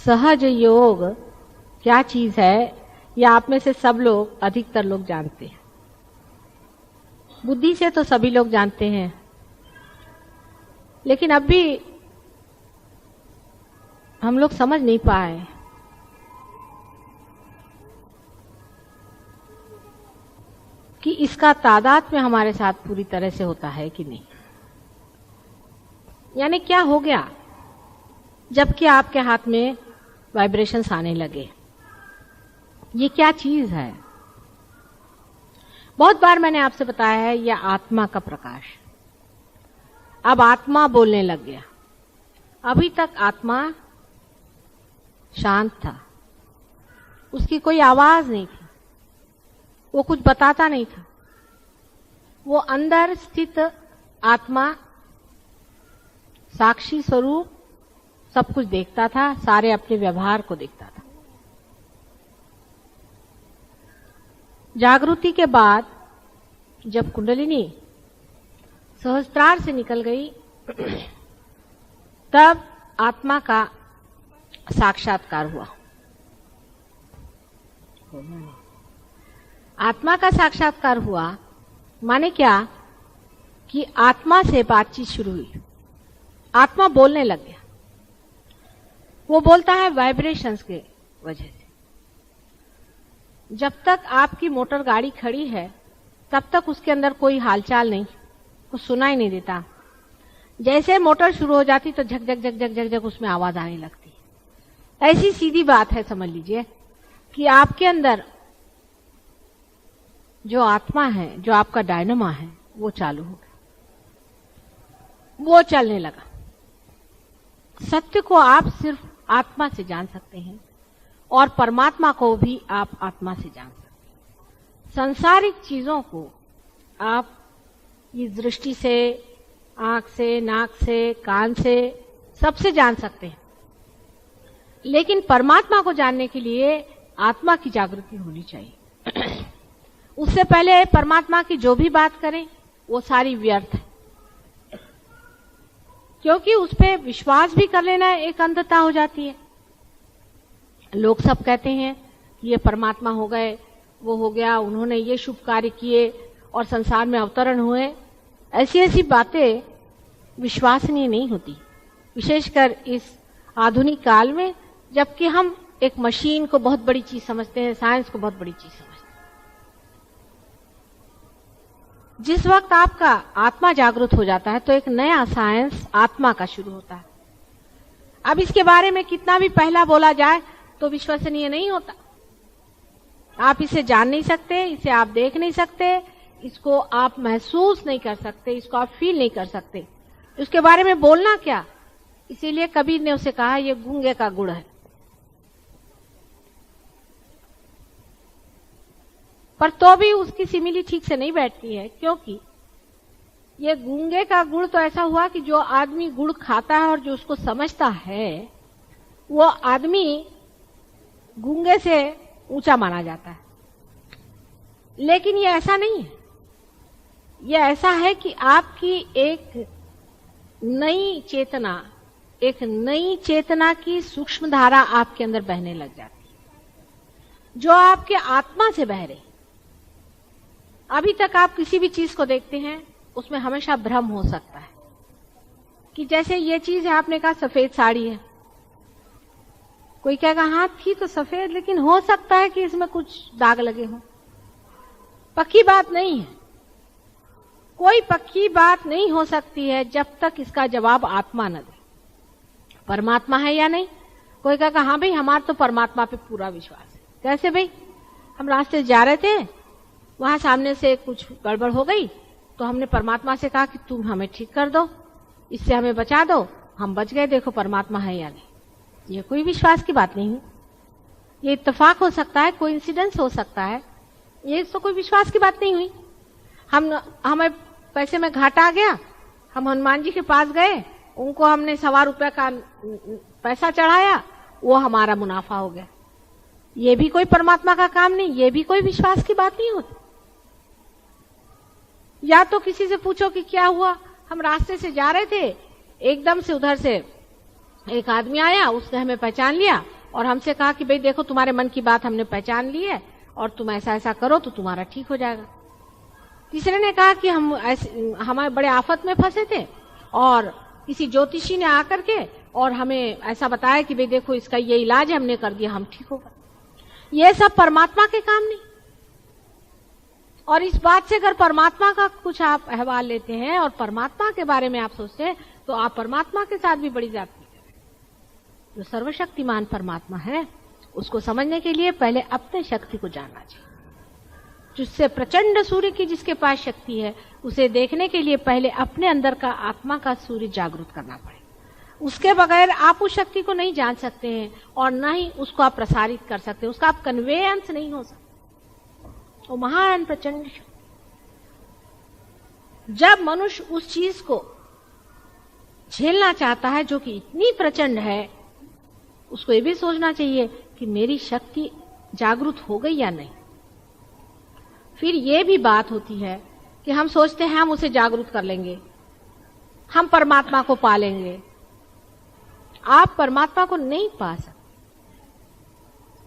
सहज योग क्या चीज है, यह आप में से सब लोग, अधिकतर लोग जानते हैं। बुद्धि से तो सभी लोग जानते हैं, लेकिन अब भी हम लोग समझ नहीं पाए कि इसका तादाद में हमारे साथ पूरी तरह से होता है कि नहीं। यानी क्या हो गया जबकि आपके हाथ में वाइब्रेशंस आने लगे, ये क्या चीज है। बहुत बार मैंने आपसे बताया है, यह आत्मा का प्रकाश। अब आत्मा बोलने लग गया। अभी तक आत्मा शांत था, उसकी कोई आवाज नहीं थी, वो कुछ बताता नहीं था। वो अंदर स्थित आत्मा साक्षी स्वरूप सब कुछ देखता था, सारे अपने व्यवहार को देखता था। जागृति के बाद जब कुंडलिनी सहस्त्रार से निकल गई, तब आत्मा का साक्षात्कार हुआ। आत्मा का साक्षात्कार हुआ माने क्या कि आत्मा से बातचीत शुरू हुई, आत्मा बोलने लग गया। वो बोलता है वाइब्रेशंस के वजह से। जब तक आपकी मोटर गाड़ी खड़ी है तब तक उसके अंदर कोई हालचाल नहीं, कुछ सुनाई नहीं देता। जैसे मोटर शुरू हो जाती तो झक झक झक झक झक झक उसमें आवाज आने लगती। ऐसी सीधी बात है, समझ लीजिए कि आपके अंदर जो आत्मा है, जो आपका डायनामा है, वो चालू हो गया, वो चलने लगा। सत्य को आप सिर्फ आत्मा से जान सकते हैं और परमात्मा को भी आप आत्मा से जान सकते हैं। सांसारिक चीजों को आप इस दृष्टि से, आंख से, नाक से, कान से, सबसे जान सकते हैं, लेकिन परमात्मा को जानने के लिए आत्मा की जागृति होनी चाहिए। उससे पहले परमात्मा की जो भी बात करें वो सारी व्यर्थ है, क्योंकि उस पर विश्वास भी कर लेना एक अंधता हो जाती है। लोग सब कहते हैं कि ये परमात्मा हो गए, वो हो गया, उन्होंने ये शुभ कार्य किए और संसार में अवतरण हुए। ऐसी ऐसी बातें विश्वसनीय नहीं होती, विशेषकर इस आधुनिक काल में, जबकि हम एक मशीन को बहुत बड़ी चीज समझते हैं, साइंस को बहुत बड़ी चीज समझते हैं। जिस वक्त आपका आत्मा जागृत हो जाता है तो एक नया साइंस आत्मा का शुरू होता है। अब इसके बारे में कितना भी पहला बोला जाए तो विश्वसनीय नहीं होता। आप इसे जान नहीं सकते, इसे आप देख नहीं सकते, इसको आप महसूस नहीं कर सकते, इसको आप फील नहीं कर सकते। उसके बारे में बोलना क्या। इसीलिए कबीर ने उसे कहा ये गूंगे का गुड़ है। पर तो भी उसकी सिमिली ठीक से नहीं बैठती है, क्योंकि ये गूंगे का गुड़ तो ऐसा हुआ कि जो आदमी गुड़ खाता है और जो उसको समझता है, वो आदमी गूंगे से ऊंचा माना जाता है। लेकिन ये ऐसा नहीं है। ये ऐसा है कि आपकी एक नई चेतना की सूक्ष्म धारा आपके अंदर बहने लग जाती है, जो आपके आत्मा से बह रही। अभी तक आप किसी भी चीज को देखते हैं उसमें हमेशा भ्रम हो सकता है कि जैसे ये चीज है, आपने कहा सफेद साड़ी है, कोई कहेगा हाँ थी तो सफेद, लेकिन हो सकता है कि इसमें कुछ दाग लगे हों। पक्की बात नहीं है, कोई पक्की बात नहीं हो सकती है जब तक इसका जवाब आत्मा न दे। परमात्मा है या नहीं। कोई कहेगा हाँ भाई हमारा तो परमात्मा पे पूरा विश्वास है। कैसे भाई, हम रास्ते से जा रहे थे, वहां सामने से कुछ गड़बड़ हो गई तो हमने परमात्मा से कहा कि तुम हमें ठीक कर दो, इससे हमें बचा दो, हम बच गए, देखो परमात्मा है या नहीं। ये कोई विश्वास की बात नहीं है, ये इत्तेफाक हो सकता है, कोई इंसिडेंस हो सकता है, ये तो कोई विश्वास की बात नहीं हुई। हमें पैसे में घाटा आ गया, हम हनुमान जी के पास गए, उनको हमने ₹1.25 का पैसा चढ़ाया, वो हमारा मुनाफा हो गया। ये भी कोई परमात्मा का काम नहीं, ये भी कोई विश्वास की बात नहीं होती। या तो किसी से पूछो कि क्या हुआ, हम रास्ते से जा रहे थे, एकदम से उधर से एक आदमी आया, उसने हमें पहचान लिया और हमसे कहा कि भाई देखो तुम्हारे मन की बात हमने पहचान ली है और तुम ऐसा ऐसा करो तो तुम्हारा ठीक हो जाएगा। तीसरे ने कहा कि हमारे बड़े आफत में फंसे थे और किसी ज्योतिषी ने आकर के और हमें ऐसा बताया कि भाई देखो इसका ये इलाज हमने कर दिया, हम ठीक हो गए। ये सब परमात्मा के काम नहीं। और इस बात से अगर परमात्मा का कुछ आप अहवाल लेते हैं और परमात्मा के बारे में आप सोचते हैं तो आप परमात्मा के साथ भी बड़ी जाती है। जो सर्वशक्तिमान परमात्मा है उसको समझने के लिए पहले अपने शक्ति को जानना चाहिए। जिससे प्रचंड सूर्य की जिसके पास शक्ति है उसे देखने के लिए पहले अपने अंदर का आत्मा का सूर्य जागृत करना पड़ेगा। उसके बगैर आप उस शक्ति को नहीं जान सकते हैं और न ही उसको आप प्रसारित कर सकते, उसका आप कन्वेयंस नहीं हो सकते। वो महान प्रचंड शक्ति। जब मनुष्य उस चीज को झेलना चाहता है जो कि इतनी प्रचंड है, उसको ये भी सोचना चाहिए कि मेरी शक्ति जागृत हो गई या नहीं। फिर ये भी बात होती है कि हम सोचते हैं हम उसे जागरूक कर लेंगे, हम परमात्मा को पा लेंगे। आप परमात्मा को नहीं पा सकते,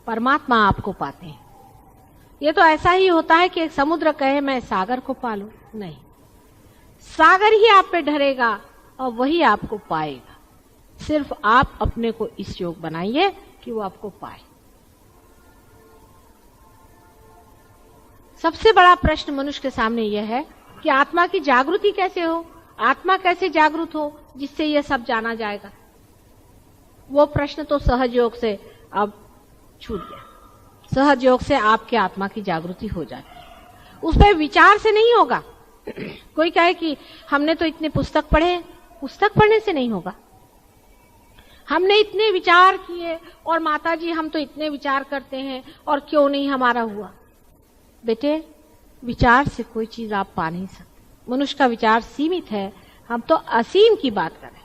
परमात्मा आपको पाते हैं। ये तो ऐसा ही होता है कि एक समुद्र कहे मैं सागर को पालूं, नहीं, सागर ही आप पे ढरेगा और वही आपको पाएगा। सिर्फ आप अपने को इस योग बनाइए कि वो आपको पाए। सबसे बड़ा प्रश्न मनुष्य के सामने यह है कि आत्मा की जागृति कैसे हो, आत्मा कैसे जागृत हो जिससे यह सब जाना जाएगा। वो प्रश्न तो सहज योग से अब छूट गया। सहज योग से आपके आत्मा की जागृति हो जाती है, उस पर विचार से नहीं होगा। कोई कहे कि हमने तो इतने पुस्तक पढ़े, पुस्तक पढ़ने से नहीं होगा। हमने इतने विचार किए और माताजी हम तो इतने विचार करते हैं और क्यों नहीं हमारा हुआ। बेटे, विचार से कोई चीज आप पा नहीं सकते। मनुष्य का विचार सीमित है, हम तो असीम की बात करें।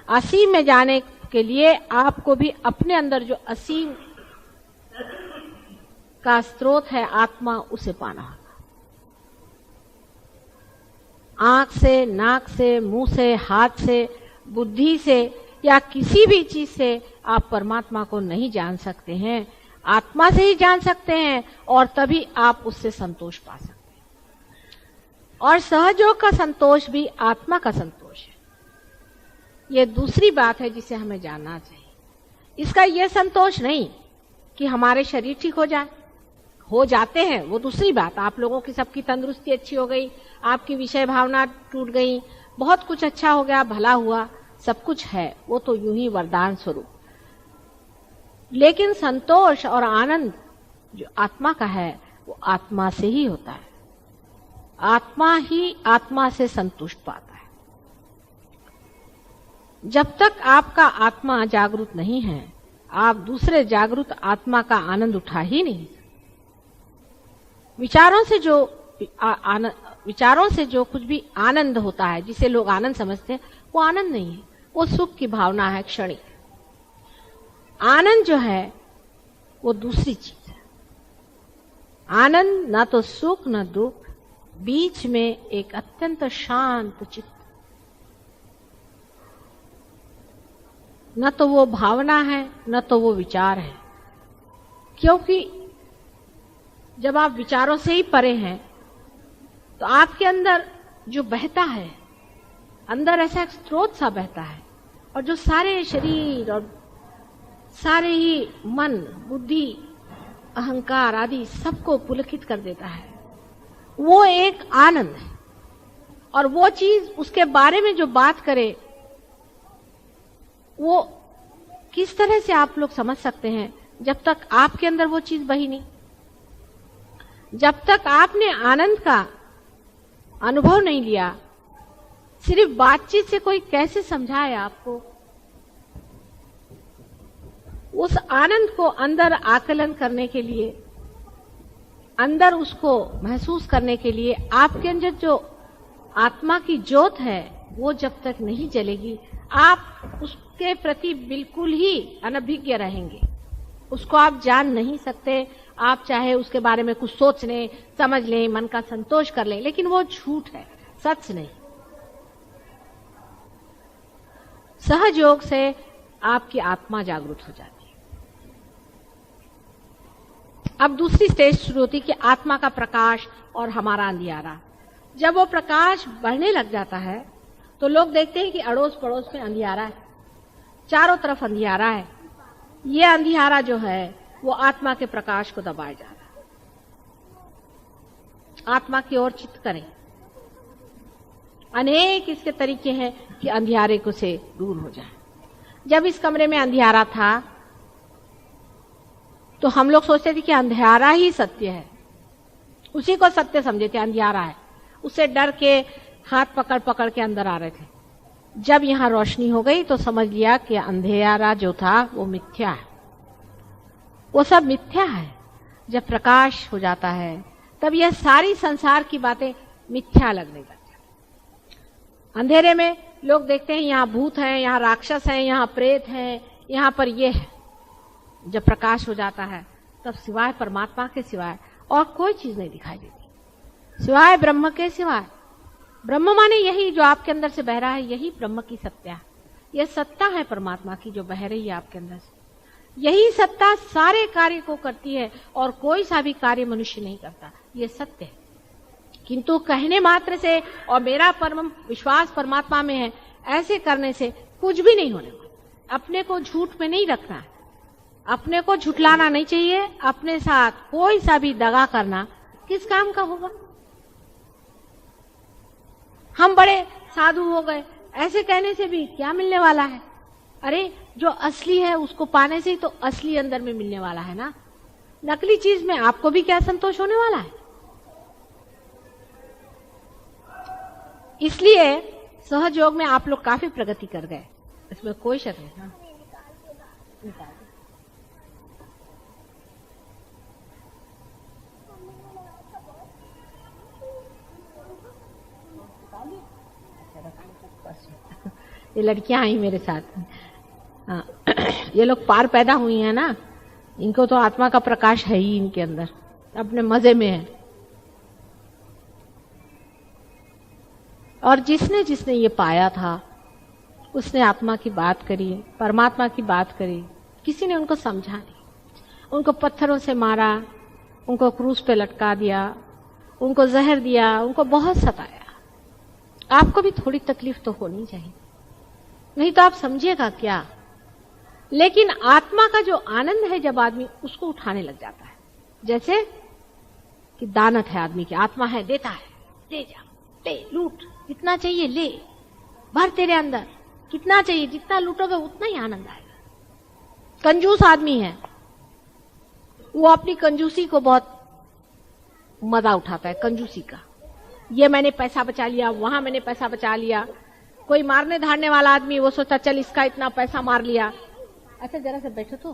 असीम में जाने के लिए आपको भी अपने अंदर जो असीम का स्रोत है आत्मा, उसे पाना होगा। आंख से, नाक से, मुंह से, हाथ से, बुद्धि से या किसी भी चीज से आप परमात्मा को नहीं जान सकते हैं। आत्मा से ही जान सकते हैं और तभी आप उससे संतोष पा सकते हैं। और सहयोग का संतोष भी आत्मा का संतोष है। यह दूसरी बात है जिसे हमें जानना चाहिए। इसका यह संतोष नहीं कि हमारे शरीर ठीक हो जाए, हो जाते हैं, वो दूसरी बात। आप लोगों की सबकी तंदुरुस्ती अच्छी हो गई, आपकी विषय भावना टूट गई, बहुत कुछ अच्छा हो गया, भला हुआ, सब कुछ है, वो तो यूं ही वरदान स्वरूप। लेकिन संतोष और आनंद जो आत्मा का है वो आत्मा से ही होता है। आत्मा ही आत्मा से संतुष्ट पाता है। जब तक आपका आत्मा जागरूक नहीं है, आप दूसरे जागरूक आत्मा का आनंद उठा ही नहीं सकते। विचारों से जो कुछ भी आनंद होता है, जिसे लोग आनंद समझते हैं, वो आनंद नहीं है, वो सुख की भावना है, क्षणिक। आनंद जो है वो दूसरी चीज है। आनंद ना तो सुख न दुख, बीच में एक अत्यंत शांत चित्त। न तो वो भावना है न तो वो विचार है। क्योंकि जब आप विचारों से ही परे हैं तो आपके अंदर जो बहता है, अंदर ऐसा एक स्रोत सा बहता है और जो सारे शरीर और सारे ही मन, बुद्धि, अहंकार आदि सबको पुलकित कर देता है, वो एक आनंद है। और वो चीज, उसके बारे में जो बात करे, वो किस तरह से आप लोग समझ सकते हैं जब तक आपके अंदर वो चीज बही नहीं। जब तक आपने आनंद का अनुभव नहीं लिया, सिर्फ बातचीत से कोई कैसे समझाए आपको। उस आनंद को अंदर आकलन करने के लिए, अंदर उसको महसूस करने के लिए आपके अंदर जो आत्मा की ज्योत है वो जब तक नहीं जलेगी, आप उसके प्रति बिल्कुल ही अनभिज्ञ रहेंगे। उसको आप जान नहीं सकते। आप चाहे उसके बारे में कुछ सोच लें, समझ लें, मन का संतोष कर लें, लेकिन वो झूठ है, सच नहीं। सहज योग से आपकी आत्मा जागृत हो जाती है। अब दूसरी स्टेज शुरू होती है कि आत्मा का प्रकाश और हमारा अंधियारा। जब वो प्रकाश बढ़ने लग जाता है तो लोग देखते हैं कि अड़ोस पड़ोस में अंधियारा है, चारों तरफ अंधियारा है। ये अंधियारा जो है वो आत्मा के प्रकाश को दबाए जा रहा है। आत्मा की ओर चित्त करें। अनेक इसके तरीके हैं कि अंधियारे को से दूर हो जाए। जब इस कमरे में अंधियारा था तो हम लोग सोचते थे कि अंधियारा ही सत्य है, उसी को सत्य समझे थे, अंधियारा है। उससे डर के हाथ पकड़ पकड़ के अंदर आ रहे थे। जब यहां रोशनी हो गई तो समझ लिया कि अंधेरा जो था वो मिथ्या है, वो सब मिथ्या है। जब प्रकाश हो जाता है तब यह सारी संसार की बातें मिथ्या लगने लगती है। अंधेरे में लोग देखते हैं यहाँ भूत हैं, यहाँ राक्षस हैं, यहाँ प्रेत हैं, यहाँ पर ये है। जब प्रकाश हो जाता है तब सिवाय परमात्मा के सिवाय और कोई चीज नहीं दिखाई देती, सिवाय ब्रह्म के सिवाय। ब्रह्म माने यही जो आपके अंदर से बह रहा है, यही ब्रह्म की सत्ता है। यह सत्ता है परमात्मा की जो बह रही है आपके अंदर से। यही सत्ता सारे कार्य को करती है और कोई सा भी कार्य मनुष्य नहीं करता, ये सत्य है। किंतु कहने मात्र से और मेरा परम विश्वास परमात्मा में है, ऐसे करने से कुछ भी नहीं होने वाला। अपने को झूठ में नहीं रखना है, अपने को झुठलाना नहीं चाहिए। अपने साथ कोई सा भी दगा करना किस काम का होगा। हम बड़े साधु हो गए, ऐसे कहने से भी क्या मिलने वाला है। अरे जो असली है उसको पाने से ही तो असली अंदर में मिलने वाला है ना। नकली चीज में आपको भी क्या संतोष होने वाला है। इसलिए सहज योग में आप लोग काफी प्रगति कर गए, इसमें कोई शक नहीं। हाँ? ये लड़कियां आई मेरे साथ। हाँ, ये लोग पार पैदा हुई हैं ना, इनको तो आत्मा का प्रकाश है ही इनके अंदर, अपने मजे में है। और जिसने जिसने ये पाया था उसने आत्मा की बात करी, परमात्मा की बात करी। किसी ने उनको समझा नहीं। उनको पत्थरों से मारा, उनको क्रूस पे लटका दिया, उनको जहर दिया, उनको बहुत सताया। आपको भी थोड़ी तकलीफ तो होनी चाहिए, नहीं तो आप समझिएगा क्या। लेकिन आत्मा का जो आनंद है जब आदमी उसको उठाने लग जाता है, जैसे कि दानत है आदमी की, आत्मा है, देता है, ले जा, ले, लूट, जितना चाहिए ले, भर तेरे अंदर, कितना चाहिए, जितना लूटोगे उतना ही आनंद आएगा। कंजूस आदमी है, वो अपनी कंजूसी को बहुत मजा उठाता है, कंजूसी का। ये मैंने पैसा बचा लिया, वहां मैंने पैसा बचा लिया। कोई मारने धारने वाला आदमी वो सोचता चल इसका इतना पैसा मार लिया। अच्छा जरा से बैठो तो,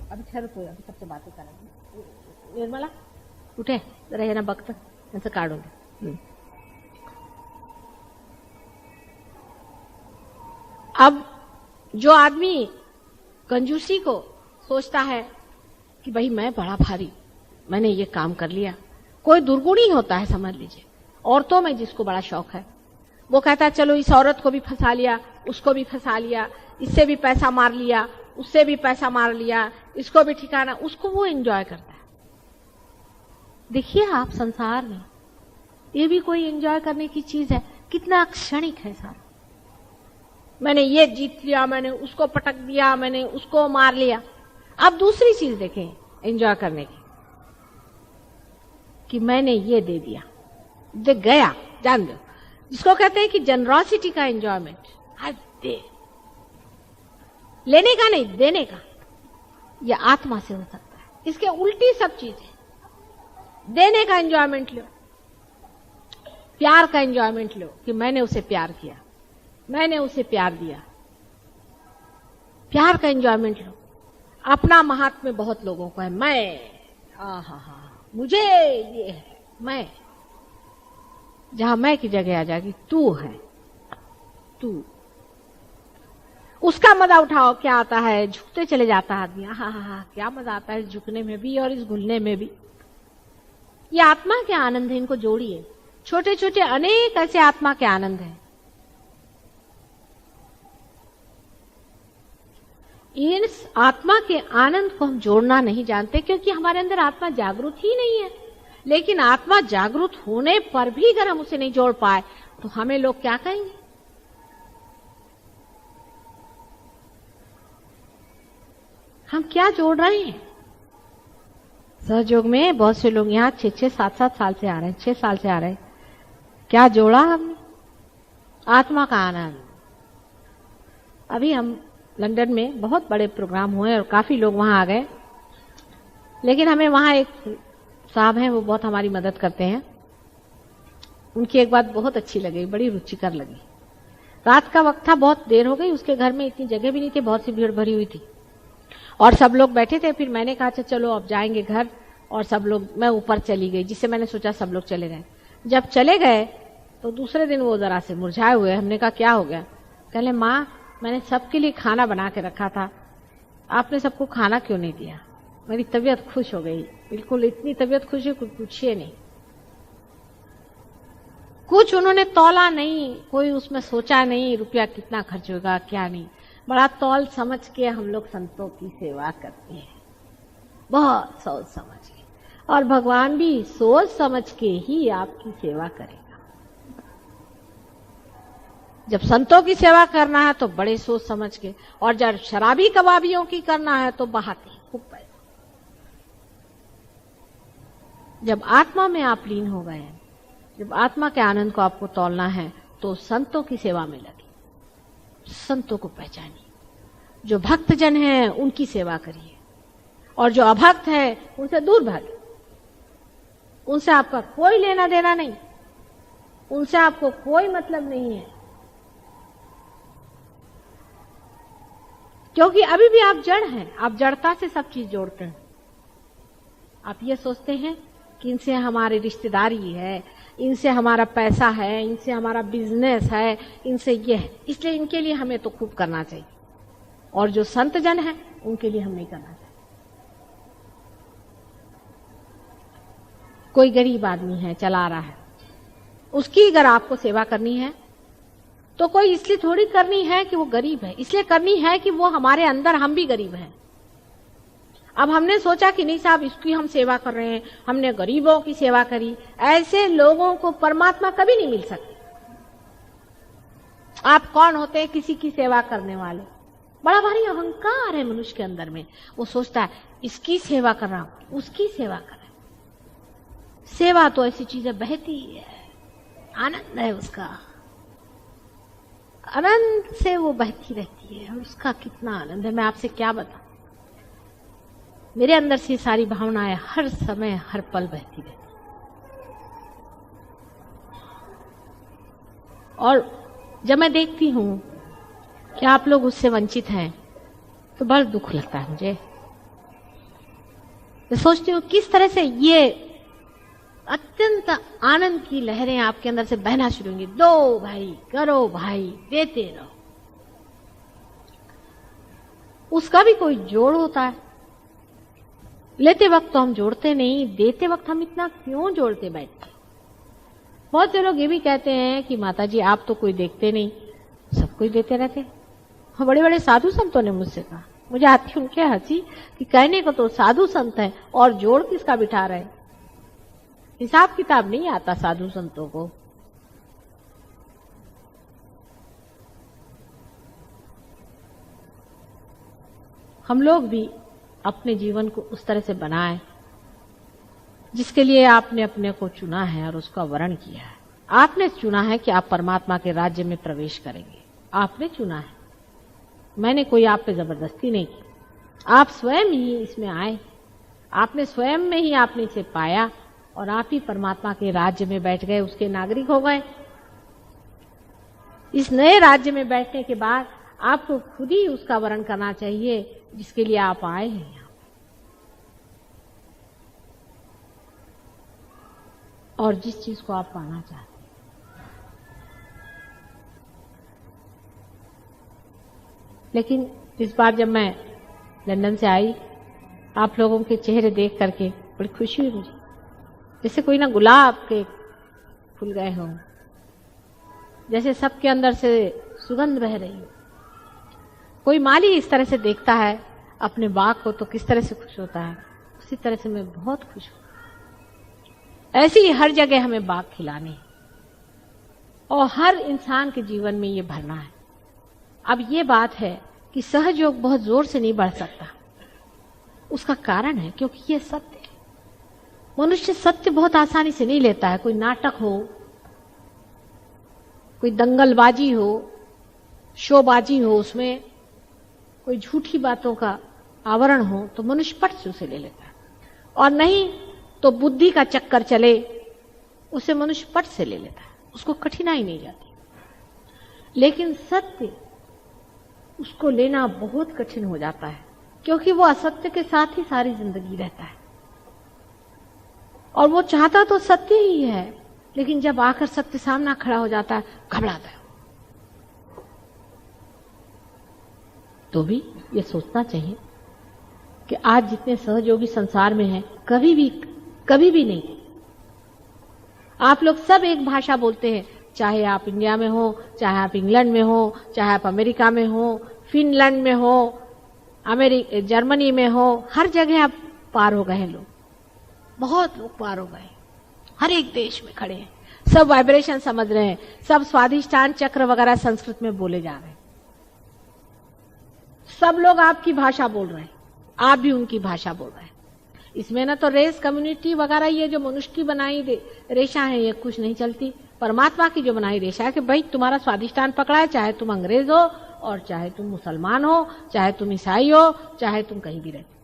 अभी ठहरो तो, अभी सबसे बातें करेंगे। निर्मला उठे जरा, ये ना वक्त ऐसे काटूंगे। अब जो आदमी कंजूसी को सोचता है कि भाई मैं बड़ा भारी, मैंने ये काम कर लिया, कोई दुर्गुणी होता है समझ लीजिए। औरतों में जिसको बड़ा शौक है वो कहता है चलो इस औरत को भी फंसा लिया, उसको भी फंसा लिया, इससे भी पैसा मार लिया, उससे भी पैसा मार लिया, इसको भी ठिकाना, उसको वो एंजॉय करता है। देखिए आप संसार में ये भी कोई एंजॉय करने की चीज है, कितना क्षणिक है सारा। मैंने ये जीत लिया, मैंने उसको पटक दिया, मैंने उसको मार लिया। अब दूसरी चीज देखें एंजॉय करने की, कि मैंने ये दे दिया, दे गया, जान दो, जिसको कहते हैं कि जनरॉसिटी का एंजॉयमेंट। आज दे, लेने का नहीं, देने का। यह आत्मा से हो सकता है। इसके उल्टी सब चीजें। देने का एंजॉयमेंट लो, प्यार का एंजॉयमेंट लो कि मैंने उसे प्यार किया, मैंने उसे प्यार दिया। प्यार का एंजॉयमेंट लो। अपना महात्म्य बहुत लोगों को है, मैं, हा मुझे ये है, मैं। जहां मैं की जगह आ जाएगी तू है, तू। उसका मजा उठाओ। क्या आता है, झुकते चले जाता है आदमी। हा क्या मजा आता है इस झुकने में भी और इस घुलने में भी। ये आत्मा के आनंद है, इनको जोड़िए। छोटे छोटे अनेक ऐसे आत्मा के आनंद हैं। इस आत्मा के आनंद को हम जोड़ना नहीं जानते, क्योंकि हमारे अंदर आत्मा जागरूक ही नहीं है। लेकिन आत्मा जागरूक होने पर भी अगर हम उसे नहीं जोड़ पाए तो हमें लोग क्या कहेंगे? हम क्या जोड़ रहे हैं? सहयोग में बहुत से लोग यहाँ 6-6, 7-7 साल से आ रहे हैं, 6 साल से आ रहे हैं। क्या जोड़ा हमने? आत्मा का आनंद। अभी हम लंदन में बहुत बड़े प्रोग्राम हुए और काफी लोग वहां आ गए, लेकिन हमें वहां एक साहब हैं, वो बहुत हमारी मदद करते हैं। उनकी एक बात बहुत अच्छी लगी, बड़ी रुचिकर लगी। रात का वक्त था, बहुत देर हो गई, उसके घर में इतनी जगह भी नहीं थी, बहुत सी भीड़ भरी हुई थी और सब लोग बैठे थे। फिर मैंने कहा चलो अब जाएंगे घर, और सब लोग, मैं ऊपर चली गई, जिससे मैंने सोचा सब लोग चले गए। जब चले गए तो दूसरे दिन वो जरा से मुरझाए हुए। हमने कहा क्या हो गया? कहले माँ, मैंने सबके लिए खाना बना के रखा था, आपने सबको खाना क्यों नहीं दिया? मेरी तबीयत खुश हो गई, बिल्कुल इतनी तबीयत खुश है कुछ पूछिए नहीं। कुछ उन्होंने तौला नहीं, कोई उसमें सोचा नहीं रुपया कितना खर्च होगा क्या नहीं। बड़ा तौल समझ के हम लोग संतों की सेवा करते हैं, बहुत सोच समझ के, और भगवान भी सोच समझ के ही आपकी सेवा करेगा। जब संतों की सेवा करना है तो बड़े सोच समझ के, और जब शराबी कबाबियों की करना है तो बहाते खूब पैसा। जब आत्मा में आप लीन हो गए, जब आत्मा के आनंद को आपको तौलना है तो संतों की सेवा में लगे, संतों को पहचानिए। जो भक्त जन हैं उनकी सेवा करिए, और जो अभक्त है उनसे दूर भागिए। उनसे आपका कोई लेना देना नहीं, उनसे आपको कोई मतलब नहीं है, क्योंकि अभी भी आप जड़ हैं। आप जड़ता से सब चीज जोड़ते हैं। आप ये सोचते हैं कि इनसे हमारी रिश्तेदारी है, इनसे हमारा पैसा है, इनसे हमारा बिजनेस है, इनसे ये है, इसलिए इनके लिए हमें तो खूब करना चाहिए, और जो संत जन है उनके लिए हम नहीं करना चाहिए। कोई गरीब आदमी है, चला रहा है, उसकी अगर आपको सेवा करनी है तो कोई इसलिए थोड़ी करनी है कि वो गरीब है, इसलिए करनी है कि वो हमारे अंदर हम भी गरीब हैं। अब हमने सोचा कि नहीं साहब इसकी हम सेवा कर रहे हैं, हमने गरीबों की सेवा करी। ऐसे लोगों को परमात्मा कभी नहीं मिल सकती। आप कौन होते हैं किसी की सेवा करने वाले? बड़ा भारी अहंकार है मनुष्य के अंदर में। वो सोचता है इसकी सेवा कर रहा हूं, उसकी सेवा कर रहा हूं। सेवा तो ऐसी चीज है, बहती है, आनंद है उसका, आनंद से वो बहती रहती है, और उसका कितना आनंद है मैं आपसे क्या बताऊं। मेरे अंदर से सारी भावनाएं हर समय हर पल बहती रहती, और जब मैं देखती हूं कि आप लोग उससे वंचित हैं तो बड़ा दुख लगता है मुझे। मैं सोचती हूँ किस तरह से ये अत्यंत आनंद की लहरें आपके अंदर से बहना शुरू होंगी। दो भाई, करो भाई, देते रहो। उसका भी कोई जोड़ होता है। लेते वक्त तो हम जोड़ते नहीं, देते वक्त हम इतना क्यों जोड़ते बैठते। बहुत से लोग ये भी कहते हैं कि माता जी आप तो कोई देखते नहीं, सब कुछ देते रहते। हाँ, बड़े बड़े साधु संतों ने मुझसे कहा, मुझे आती उनके हंसी कि कहने को तो साधु संत है और जोड़ किसका बिठा रहे। हिसाब किताब नहीं आता साधु संतों को। हम लोग भी अपने जीवन को उस तरह से बनाएं जिसके लिए आपने अपने को चुना है और उसका वर्ण किया है। आपने चुना है कि आप परमात्मा के राज्य में प्रवेश करेंगे, आपने चुना है। मैंने कोई आप पे जबरदस्ती नहीं की, आप स्वयं ही इसमें आए, आपने स्वयं में ही आपने इसे पाया और आप ही परमात्मा के राज्य में बैठ गए, उसके नागरिक हो गए। इस नए राज्य में बैठने के बाद आपको खुद ही उसका वर्ण करना चाहिए जिसके लिए आप आए हैं। और जिस चीज को आप पाना चाहते हैं। लेकिन इस बार जब मैं लंदन से आई, आप लोगों के चेहरे देख करके बड़ी खुशी हुई मुझे, जैसे कोई ना गुलाब के फूल गए हों, जैसे सबके अंदर से सुगंध बह रही हो। कोई माली इस तरह से देखता है अपने बाग को तो किस तरह से खुश होता है, उसी तरह से मैं बहुत खुश हूं। ऐसी ही हर जगह हमें बाग खिलानी है और हर इंसान के जीवन में ये भरना है। अब ये बात है कि सहयोग बहुत जोर से नहीं बढ़ सकता। उसका कारण है क्योंकि ये सत्य है। मनुष्य सत्य बहुत आसानी से नहीं लेता है। कोई नाटक हो, कोई दंगलबाजी हो, शोबाजी हो, उसमें कोई झूठी बातों का आवरण हो तो मनुष्य पट से उसे ले लेता है, और नहीं तो बुद्धि का चक्कर चले उसे मनुष्य पट से ले लेता है, उसको कठिनाई नहीं जाती। लेकिन सत्य उसको लेना बहुत कठिन हो जाता है क्योंकि वो असत्य के साथ ही सारी जिंदगी रहता है और वो चाहता तो सत्य ही है, लेकिन जब आकर सत्य सामना खड़ा हो जाता है घबराता है। तो भी ये सोचना चाहिए कि आज जितने सहयोगी संसार में हैं कभी भी नहीं। आप लोग सब एक भाषा बोलते हैं, चाहे आप इंडिया में हो, चाहे आप इंग्लैंड में हो, चाहे आप अमेरिका में हो, फिनलैंड में हो, जर्मनी में हो, हर जगह आप पार हो गए हैं। लोग बहुत लोग पार हो गए, हर एक देश में खड़े हैं, सब वाइब्रेशन समझ रहे हैं, सब स्वाधिष्ठान चक्र वगैरह संस्कृत में बोले जा रहे हैं, सब लोग आपकी भाषा बोल रहे हैं, आप भी उनकी भाषा बोल रहे हैं। इसमें ना तो रेस कम्युनिटी वगैरह ये जो मनुष्य की बनाई रेशा है ये कुछ नहीं चलती। परमात्मा की जो बनाई रेशा है कि भाई तुम्हारा स्वाधिष्ठान पकड़ा है, चाहे तुम अंग्रेज हो और चाहे तुम मुसलमान हो, चाहे तुम ईसाई हो, चाहे तुम कहीं भी रहते,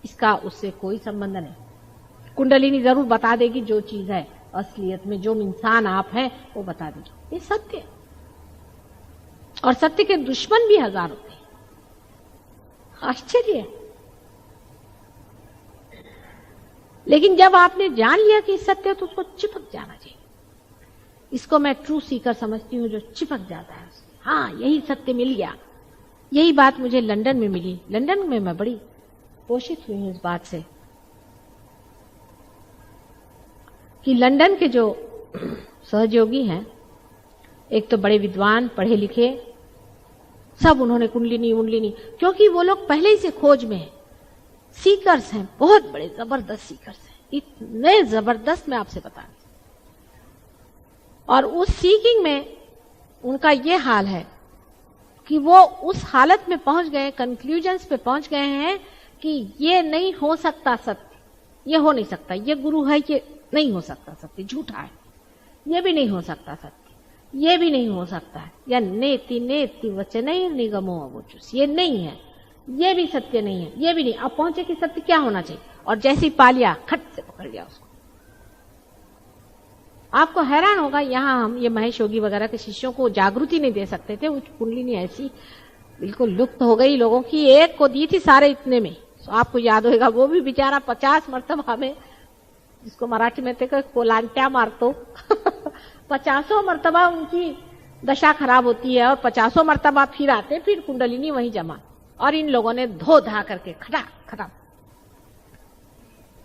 इसका उससे कोई संबंध नहीं। कुंडलिनी जरूर बता देगी जो चीज है असलियत में, जो इंसान आप हैं वो बता देगी। ये सत्य है और सत्य के दुश्मन भी हजार होते हैं। आश्चर्य है। लेकिन जब आपने जान लिया कि सत्य है तो उसको चिपक जाना चाहिए। इसको मैं ट्रू सीकर समझती हूँ, जो चिपक जाता है। हाँ, यही सत्य मिल गया। यही बात मुझे लंदन में मिली। लंदन में मैं बड़ी पोषित हुई हूं इस बात से कि लंदन के जो सहयोगी हैं, एक तो बड़े विद्वान, पढ़े लिखे, सब उन्होंने कुंडलिनी, क्योंकि वो लोग पहले ही से खोज में हैं, सीकर्स हैं, बहुत बड़े जबरदस्त सीकर्स हैं, इतने जबरदस्त मैं आपसे बता रही। और उस सीकिंग में उनका ये हाल है कि वो उस हालत में पहुंच गए, कंक्लूजन्स पे पहुंच गए हैं कि ये नहीं हो सकता सत्य, ये हो नहीं सकता, ये गुरु है, ये नहीं हो सकता सत्य, झूठा है, ये भी नहीं हो सकता सत्य, ये भी नहीं हो सकता है, या नेति नेति वचनैर निगमो अवोचुस, ये नहीं है, ये भी सत्य नहीं है, ये भी नहीं। अब पहुंचे कि सत्य क्या होना चाहिए, और जैसे ही पा लिया खट से पकड़ लिया उसको। आपको हैरान होगा, यहाँ हम ये महेश योगी वगैरह के शिष्यों को जागृति नहीं दे सकते थे। वो कुंडलिनी ऐसी बिल्कुल लुप्त हो गई लोगों की, एक को दी थी सारे इतने में। तो आपको याद होगा वो भी बेचारा 50 मरतबा में, जिसको मराठी में थे कोलांट्या मारतो 50 मरतबा उनकी दशा खराब होती है और 50 मरतबा फिर आते, फिर कुंडलिनी वहीं जमा, और इन लोगों ने धो धा करके खड़ा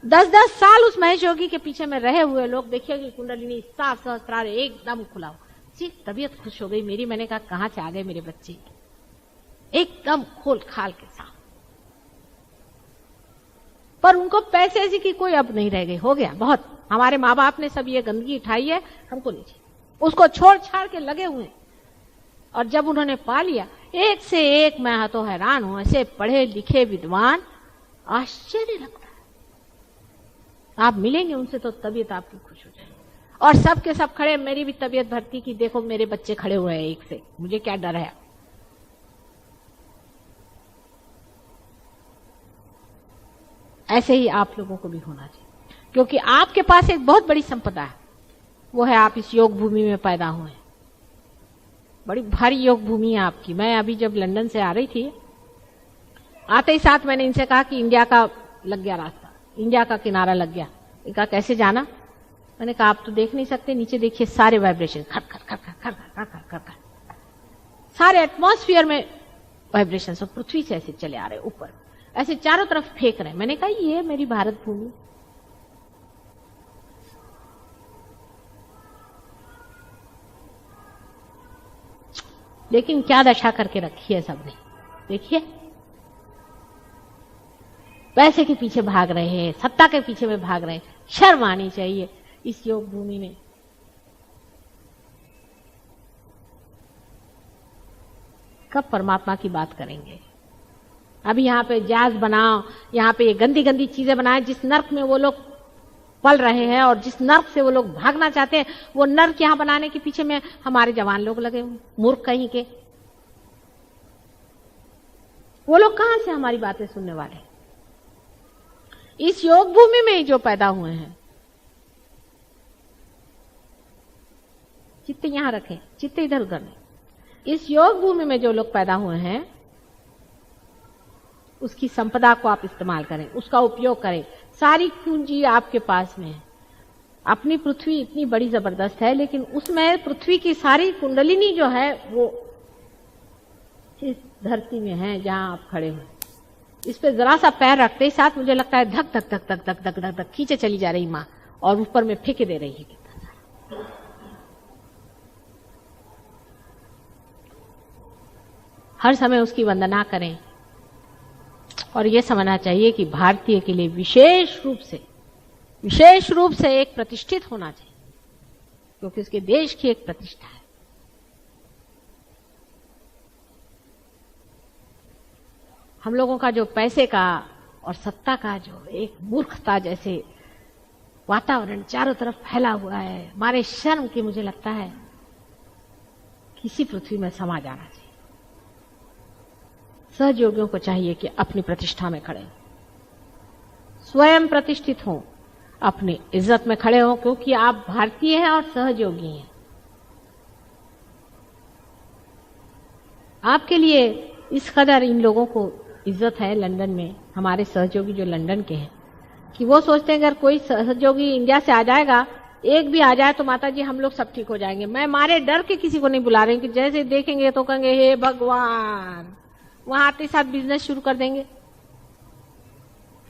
10-10 साल उस महेश योगी के पीछे में रहे हुए लोग देखिए कि कुंडलिनी साफ सहस्त्रार एकदम खुला हो। तबीयत खुश हो गई मेरी। मैंने कहा कहां से आ गए मेरे बच्चे, एकदम खोल खाल के साथ। पर उनको पैसे ऐसी की कोई अब नहीं रह गई, हो गया बहुत, हमारे माँ बाप ने सब ये गंदगी उठाई है, हमको नहीं चाहिए, उसको छोड़ छाड़ के लगे हुए। और जब उन्होंने पा लिया, एक से एक, मैं तो हैरान हूं, ऐसे पढ़े लिखे विद्वान, आश्चर्य लगता है। आप मिलेंगे उनसे तो तबीयत आपकी खुश हो जाएगी। और सब के सब खड़े, मेरी भी तबीयत भरती कि देखो मेरे बच्चे खड़े हुए हैं एक से, मुझे क्या डर है। ऐसे ही आप लोगों को भी होना चाहिए, क्योंकि आपके पास एक बहुत बड़ी संपदा है, वो है आप इस योग भूमि में पैदा हुए। बड़ी भारी योग भूमि है आपकी। मैं अभी जब लंदन से आ रही थी, आते ही साथ मैंने इनसे कहा कि इंडिया का लग गया रास्ता, इंडिया का किनारा लग गया। इनका कैसे जाना? मैंने कहा आप तो देख नहीं सकते, नीचे देखिए सारे वाइब्रेशन खर खर खर खर खर खर खर खर खर, सारे एटमॉस्फेयर में वाइब्रेशन सब पृथ्वी से ऐसे चले आ रहे ऊपर, ऐसे चारों तरफ फेंक रहे। मैंने कहा ये है मेरी भारत भूमि। लेकिन क्या दशा करके रखी है सबने, देखिए। पैसे के पीछे भाग रहे हैं, सत्ता के पीछे में भाग रहे हैं। शर्म आनी चाहिए इस योग भूमि में। कब परमात्मा की बात करेंगे? अभी यहाँ पे जहाज बनाओ, यहाँ पे ये गंदी गंदी चीजें बनाए, जिस नर्क में वो लोग पल रहे हैं और जिस नर्क से वो लोग भागना चाहते हैं, वो नर्क यहाँ बनाने के पीछे में हमारे जवान लोग लगे हुए, मूर्ख कहीं के। वो लोग कहां से हमारी बातें सुनने वाले? इस योग भूमि में ही जो पैदा हुए हैं। चित्त यहां रखें, चित्त इधर उधर नहीं। इस योग भूमि में जो लोग पैदा हुए हैं, उसकी संपदा को आप इस्तेमाल करें, उसका उपयोग करें। सारी पूंजी आपके पास में है। अपनी पृथ्वी इतनी बड़ी जबरदस्त है, लेकिन उसमें पृथ्वी की सारी कुंडलिनी जो है वो इस धरती में है जहां आप खड़े हो। इस पे जरा सा पैर रखते ही साथ मुझे लगता है धक धक धक धक धक धक धक धक खींचे चली जा रही माँ, और ऊपर में फेंके दे रही है कितना सारा। हर समय उसकी वंदना करें। और यह समझना चाहिए कि भारतीय के लिए विशेष रूप से एक प्रतिष्ठित होना चाहिए, क्योंकि उसके देश की एक प्रतिष्ठा है। हम लोगों का जो पैसे का और सत्ता का जो एक मूर्खता जैसे वातावरण चारों तरफ फैला हुआ है, हमारे शर्म की मुझे लगता है किसी पृथ्वी में समा जाना चाहिए। सहयोगियों को चाहिए कि अपनी प्रतिष्ठा में खड़े, स्वयं प्रतिष्ठित हों, अपनी इज्जत में खड़े हों, क्योंकि आप भारतीय हैं और सहयोगी हैं। आपके लिए इस कदर इन लोगों को इज्जत है लंदन में, हमारे सहयोगी जो लंदन के हैं, कि वो सोचते हैं अगर कोई सहयोगी इंडिया से आ जाएगा, एक भी आ जाए तो माता जी हम लोग सब ठीक हो जाएंगे। मैं मारे डर के किसी को नहीं बुला रही हूं कि जैसे देखेंगे तो कहेंगे हे भगवान, वहां आते साथ बिजनेस शुरू कर देंगे।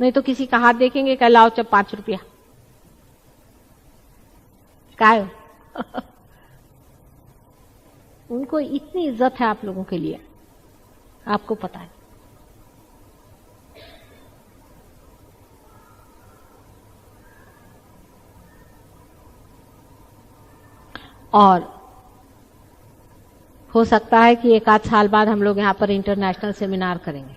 नहीं तो किसी का हाथ देखेंगे, कह लाओ चल 5 रुपया काय। उनको इतनी इज्जत है आप लोगों के लिए, आपको पता है। और हो सकता है कि 1 आध साल बाद हम लोग यहाँ पर इंटरनेशनल सेमिनार करेंगे।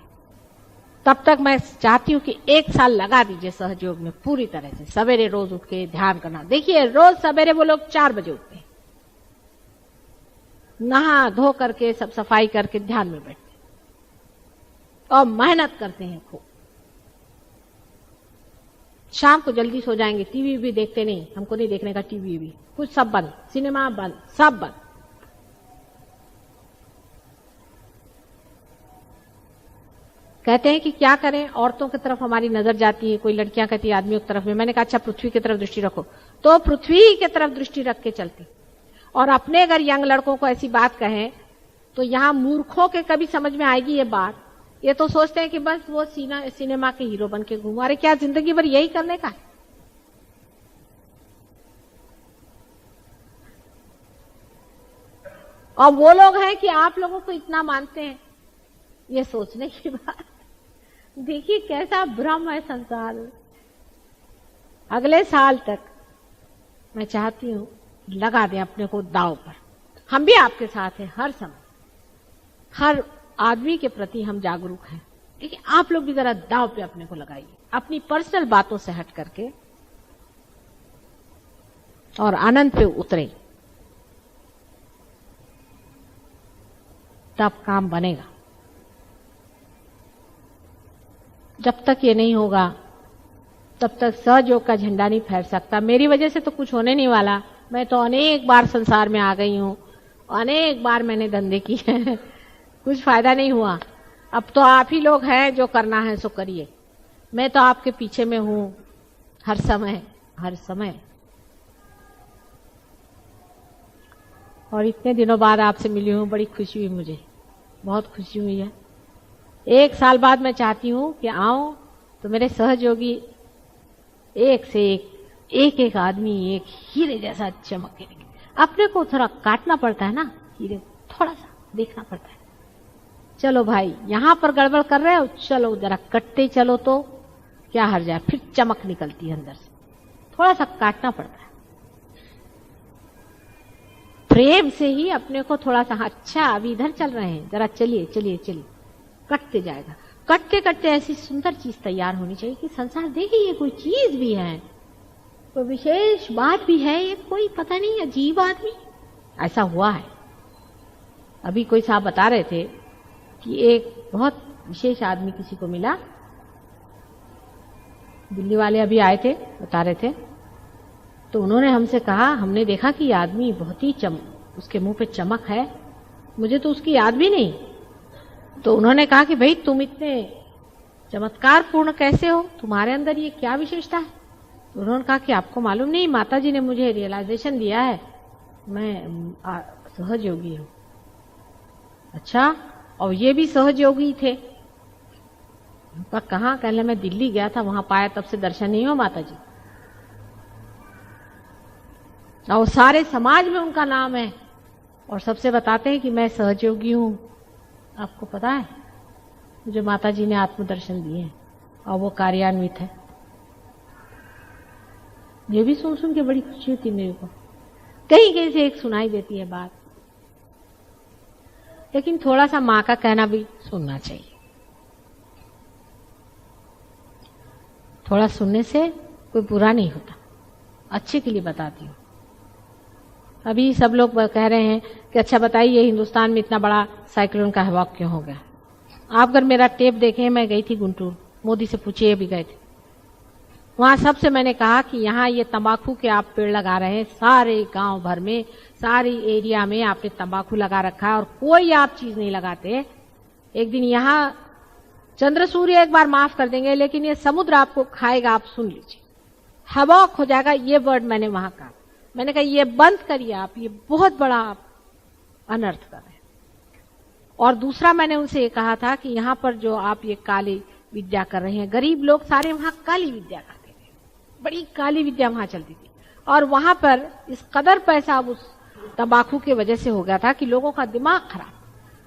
तब तक मैं चाहती हूँ कि 1 साल लगा दीजिए सहयोग में पूरी तरह से, सवेरे रोज उठ के ध्यान करना। देखिए रोज सवेरे वो लोग 4 बजे उठते हैं, नहा धो करके सब सफाई करके ध्यान में बैठते और मेहनत करते हैं खूब। शाम को जल्दी सो जाएंगे, टीवी भी देखते नहीं, हमको नहीं देखने का टीवी भी, कुछ सब बंद, सिनेमा बंद, सब बंद। कहते हैं कि क्या करें, औरतों की तरफ हमारी नजर जाती है, कोई लड़कियां कहती है आदमियों की तरफ में। मैंने कहा अच्छा पृथ्वी की तरफ दृष्टि रखो, तो पृथ्वी की तरफ दृष्टि रख के चलती। और अपने अगर यंग लड़कों को ऐसी बात कहें तो यहां मूर्खों के कभी समझ में आएगी ये बात? ये तो सोचते हैं कि बस वो सिनेमा के हीरो बन के घूम, अरे क्या जिंदगी भर यही करने का है? और वो लोग हैं कि आप लोगों को इतना मानते हैं, ये सोचने की बात। देखिए कैसा भ्रम है संसार। अगले साल तक मैं चाहती हूं लगा दें अपने को दांव पर। हम भी आपके साथ हैं हर समय, हर आदमी के प्रति हम जागरूक हैं, लेकिन आप लोग भी जरा दांव पे अपने को लगाइए, अपनी पर्सनल बातों से हट करके और आनंद पे उतरे, तब काम बनेगा। जब तक ये नहीं होगा तब तक सहयोग का झंडा नहीं फहर सकता। मेरी वजह से तो कुछ होने नहीं वाला। मैं तो अनेक बार संसार में आ गई हूं, अनेक बार मैंने धंधे किए कुछ फायदा नहीं हुआ। अब तो आप ही लोग हैं, जो करना है सो करिए। मैं तो आपके पीछे में हूं हर समय, हर समय। और इतने दिनों बाद आपसे मिली हूं, बड़ी खुशी हुई, मुझे बहुत खुशी हुई है। 1 साल बाद मैं चाहती हूं कि आऊं तो मेरे सहयोगी एक से एक आदमी एक हीरे जैसा चमके। अपने को थोड़ा काटना पड़ता है ना हीरे, थोड़ा सा देखना पड़ता है। चलो भाई यहां पर गड़बड़ कर रहे हो, चलो जरा कटते चलो तो क्या हर जाए, फिर चमक निकलती है अंदर से, थोड़ा सा काटना पड़ता है। प्रेम से ही अपने को थोड़ा सा, अच्छा अभी इधर चल रहे हैं, जरा चलिए चलिए चलिए, कटते जाएगा। कटते कटते ऐसी सुंदर चीज तैयार होनी चाहिए कि संसार देखे ये कोई चीज भी है, कोई विशेष बात भी है, ये कोई पता नहीं अजीब आदमी। ऐसा हुआ है। अभी कोई साहब बता रहे थे कि एक बहुत विशेष आदमी किसी को मिला, दिल्ली वाले अभी आए थे, बता रहे थे, तो उन्होंने हमसे कहा हमने देखा कि ये आदमी बहुत ही उसके मुंह पे चमक है, मुझे तो उसकी याद भी नहीं। तो उन्होंने कहा कि भाई तुम इतने चमत्कार पूर्ण कैसे हो, तुम्हारे अंदर ये क्या विशेषता है? तो उन्होंने कहा कि आपको मालूम नहीं, माता जी ने मुझे रियलाइजेशन दिया है, मैं सहज योगी हूं। अच्छा, और ये भी सहज योगी थे? कहाँ? कहले मैं दिल्ली गया था, वहां पाया, तब से दर्शन नहीं हो माता जी। और सारे समाज में उनका नाम है और सबसे बताते हैं कि मैं सहजयोगी हूं। आपको पता है मुझे माता जी ने आत्मदर्शन दिए हैं और वो कार्यान्वित है। ये भी सुन सुन के बड़ी खुशी होती मेरे को। कहीं कहीं से एक सुनाई देती है बात, लेकिन थोड़ा सा मां का कहना भी सुनना चाहिए। थोड़ा सुनने से कोई बुरा नहीं होता, अच्छे के लिए बताती हूँ। अभी सब लोग कह रहे हैं कि अच्छा बताइए हिंदुस्तान में इतना बड़ा साइक्लोन का हवा क्यों हो गया। आप अगर मेरा टेप देखें, मैं गई थी गुंटूर, मोदी से पूछिए, भी गए थे वहां। सबसे मैंने कहा कि यहाँ ये तंबाकू के आप पेड़ लगा रहे हैं, सारे गांव भर में, सारी एरिया में आपने तंबाकू लगा रखा है और कोई आप चीज नहीं लगाते। एक दिन यहाँ चंद्र सूर्य एक बार माफ कर देंगे, लेकिन ये समुद्र आपको खाएगा, आप सुन लीजिए, हवाक हो जाएगा। ये वर्ड मैंने वहां कहा। मैंने कहा ये बंद करिए आप, ये बहुत बड़ा आप अनर्थ कर रहे हैं। और दूसरा मैंने उनसे ये कहा था कि यहाँ पर जो आप ये काली विद्या कर रहे हैं, गरीब लोग सारे वहां काली विद्या करते थे, बड़ी काली विद्या वहां चलती थी। और वहां पर इस कदर पैसा उस तंबाकू की वजह से हो गया था कि लोगों का दिमाग खराब।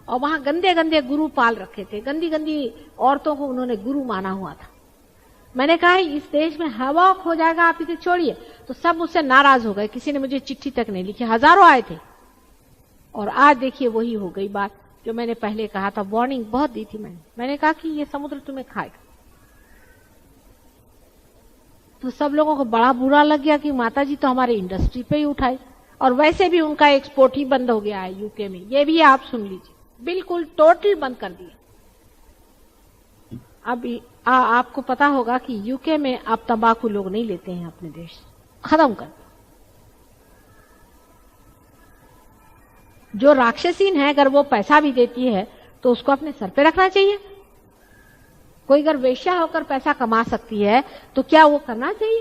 और वहां गंदे गंदे गुरु पाल रखे थे, गंदी गंदी औरतों को उन्होंने गुरु माना हुआ था। मैंने कहा इस देश में हवा हो जाएगा, आप इसे छोड़िए। तो सब मुझसे नाराज हो गए, किसी ने मुझे चिट्ठी तक नहीं लिखी, हजारों आए थे। और आज देखिए वही हो गई बात जो मैंने पहले कहा था, वार्निंग बहुत दी थी मैंने कहा कि ये समुद्र तुम्हें खाएगा। तो सब लोगों को बड़ा बुरा लग गया कि माता जी तो हमारे इंडस्ट्री पे ही उठाई, और वैसे भी उनका एक्सपोर्ट ही बंद हो गया है यूके में। ये भी आप सुन लीजिए, बिल्कुल टोटल बंद कर दिया। अब आपको पता होगा कि यूके में अब तंबाकू लोग नहीं लेते हैं अपने देश, खत्म कर। जो राक्षसीन है, अगर वो पैसा भी देती है तो उसको अपने सर पे रखना चाहिए। कोई अगर वेश्या होकर पैसा कमा सकती है तो क्या वो करना चाहिए?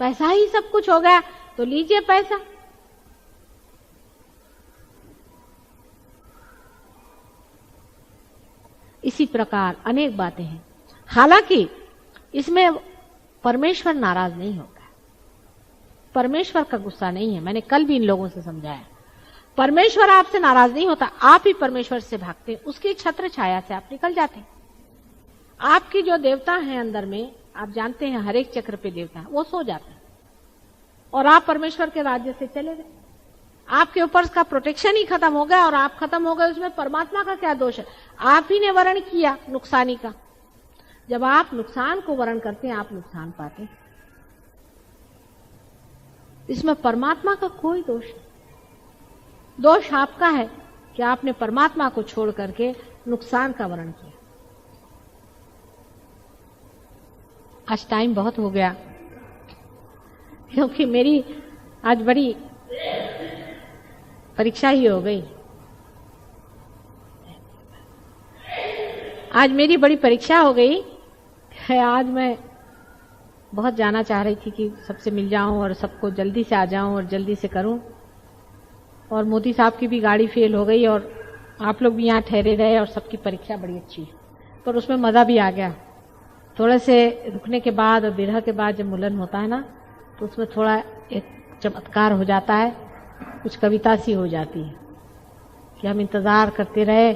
पैसा ही सब कुछ हो गया तो लीजिए पैसा। इसी प्रकार अनेक बातें हैं। हालांकि इसमें परमेश्वर नाराज नहीं होता, परमेश्वर का गुस्सा नहीं है। मैंने कल भी इन लोगों से समझाया, परमेश्वर आपसे नाराज नहीं होता, आप ही परमेश्वर से भागते हैं, उसकी छत्र छाया से आप निकल जाते हैं। आपकी जो देवता हैं अंदर में, आप जानते हैं हर एक चक्र पे देवता है, वो सो जाते हैं और आप परमेश्वर के राज्य से चले गए। आपके ऊपर का प्रोटेक्शन ही खत्म हो गया और आप खत्म हो गए। उसमें परमात्मा का क्या दोष है? आप ही ने वर्ण किया नुकसानी का। जब आप नुकसान को वर्ण करते हैं, आप नुकसान पाते हैं। इसमें परमात्मा का कोई दोष नहीं। दोष आपका है कि आपने परमात्मा को छोड़ करके नुकसान का वर्ण किया। आज टाइम बहुत हो गया, क्योंकि मेरी आज बड़ी परीक्षा ही हो गई। आज मेरी बड़ी परीक्षा हो गई है। आज मैं बहुत जाना चाह रही थी कि सबसे मिल जाऊं और सबको जल्दी से आ जाऊं और जल्दी से करूं। और मोदी साहब की भी गाड़ी फेल हो गई और आप लोग भी यहाँ ठहरे रहे और सबकी परीक्षा बड़ी अच्छी, पर उसमें मजा भी आ गया। थोड़े से रुकने के बाद और विरह के बाद जब मिलन होता है ना, तो उसमें थोड़ा एक चमत्कार हो जाता है, कुछ कविता सी हो जाती है। कि हम इंतजार करते रहे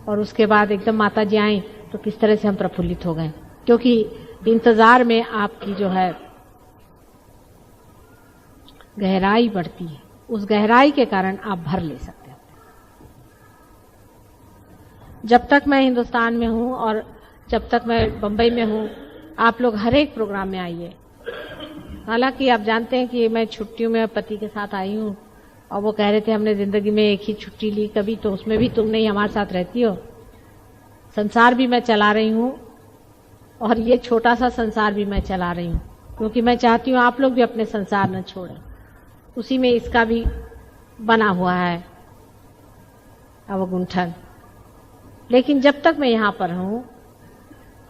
और उसके बाद एकदम माता जी आई तो किस तरह से हम प्रफुल्लित हो गए, क्योंकि इंतजार में आपकी जो है गहराई बढ़ती है, उस गहराई के कारण आप भर ले सकते हैं। जब तक मैं हिंदुस्तान में हूं और जब तक मैं बंबई में हूं, आप लोग हर एक प्रोग्राम में आइए। हालांकि आप जानते हैं कि मैं छुट्टियों में पति के साथ आई हूं और वो कह रहे थे हमने जिंदगी में एक ही छुट्टी ली कभी, तो उसमें भी तुम नहीं हमारे साथ रहती हो। संसार भी मैं चला रही हूं और ये छोटा सा संसार भी मैं चला रही हूं, क्योंकि मैं चाहती हूं आप लोग भी अपने संसार न छोड़ें। उसी में इसका भी बना हुआ है अवगुंठन। लेकिन जब तक मैं यहां पर हूं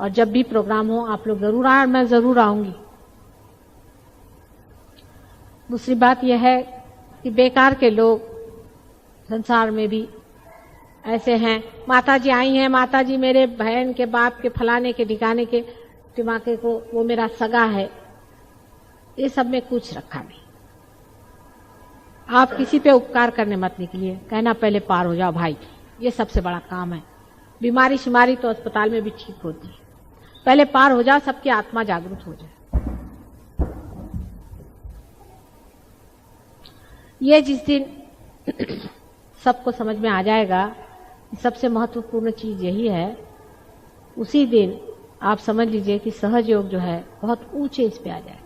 और जब भी प्रोग्राम हो आप लोग जरूर आए, मैं जरूर आऊंगी। दूसरी बात यह है कि बेकार के लोग संसार में भी ऐसे हैं, माता जी आई हैं, माता जी मेरे बहन के बाप के फलाने के ठिकाने के टिमाके को, वो मेरा सगा है। ये सब में कुछ रखा नहीं। आप किसी पे उपकार करने मत निकलिए, कहना पहले पार हो जाओ भाई, ये सबसे बड़ा काम है। बीमारी शिमारी तो अस्पताल में भी ठीक होती है, पहले पार हो जाओ, सबकी आत्मा जागरूक हो जाए। ये जिस दिन सबको समझ में आ जाएगा, सबसे महत्वपूर्ण चीज यही है, उसी दिन आप समझ लीजिए कि सहज योग जो है बहुत ऊंचे इस पे आ जाए।